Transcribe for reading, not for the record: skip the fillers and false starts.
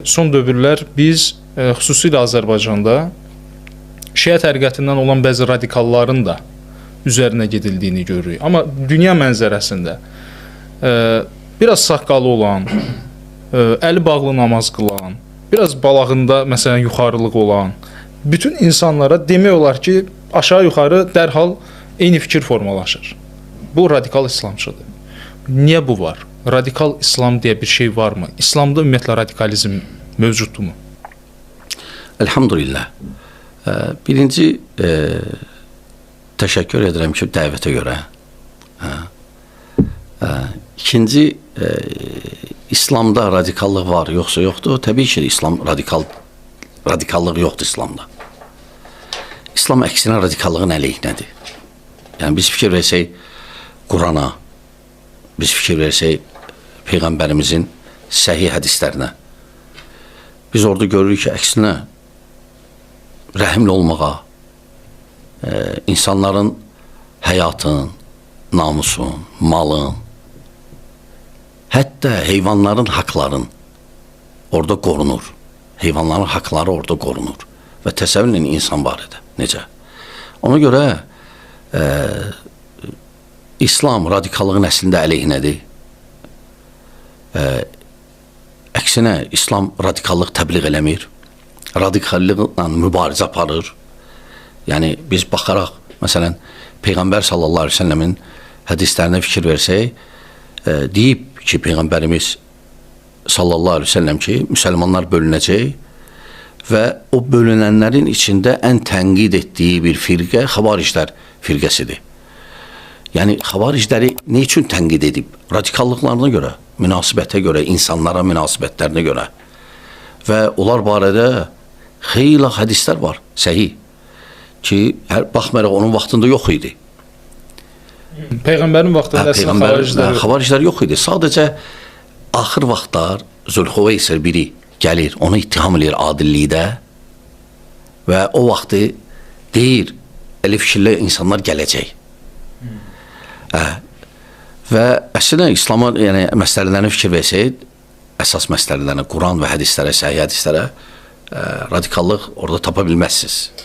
Son dövrlər biz xüsusilə Azərbaycanda Şiə təriqətindən olan bəzi radikalların da üzərinə gedildiyini görürük. Amma dünya mənzərəsində biraz saqqalı olan, əli bağlı namaz qılan, biraz balağında məsələn yuxarılıq olan bütün insanlara demək olar ki, aşağı-yuxarı dərhal eyni fikir formalaşır. Bu radikal İslamçıdır. Niyə bu var? Radikal İslam deyə bir şey varmı? İslamda ümumiyyətlə radikalizm mövcuddurmu? Elhamdülillah. Birinci təşəkkür edirəm ki, dəvətə görə. İkinci, İslamda radikallıq var, yoxsa yoxdur? Təbii ki, radikallıq yoxdur İslamda. İslam əksinə radikallığın əleyhinədir. Yəni, biz fikir versək Qurana, biz fikir versək Peyğəmbərimizin səhih hədislərinə, biz orada görürük ki, əksinə rəhimli olmağa, insanların həyatın, namusun, malın, hətta heyvanların haqların orada qorunur. Heyvanların haqları orada qorunur. Və təsəvvürlə insan barədə. Necə? Ona görə İslam radikallığın əslində əleyhinədir. Əksinə, İslam radikallıq təbliğ eləmir. Radikallıqla mübarizə aparır. Yəni, biz baxaraq, məsələn, Peyğəmbər sallallahu aleyhi ve sellemin hədislərinə fikir versək, deyib ki, Peyğəmbərimiz sallallahu aleyhi ve sellem ki, müsəlmanlar bölünəcək və o bölünənlərin içində ən tənqid etdiyi bir firqə xavariclər firqəsidir. Yəni, xavaricləri nə üçün tənqid edib? Radikallıqlarına görə, münasibətə görə, insanlara münasibətlərinə görə və onlar barədə xeyli hədislər var, səhih, ki, baxmayaraq onun vaxtında yox idi. Peyğəmbərin vaxtında xavariclər yox idi. Sadəcə, axır vaxtlar Zülxüveysir biri gəlir, onu ittiham edir adillikdə və o vaxtı deyir, elə fikirlə insanlar gələcək. Və əslində, İslam'a məsələlərinə fikir versək, əsas məsələlərinə, Quran və hədislərə, səhih hədislərə radikallıq orada tapa bilməzsiniz.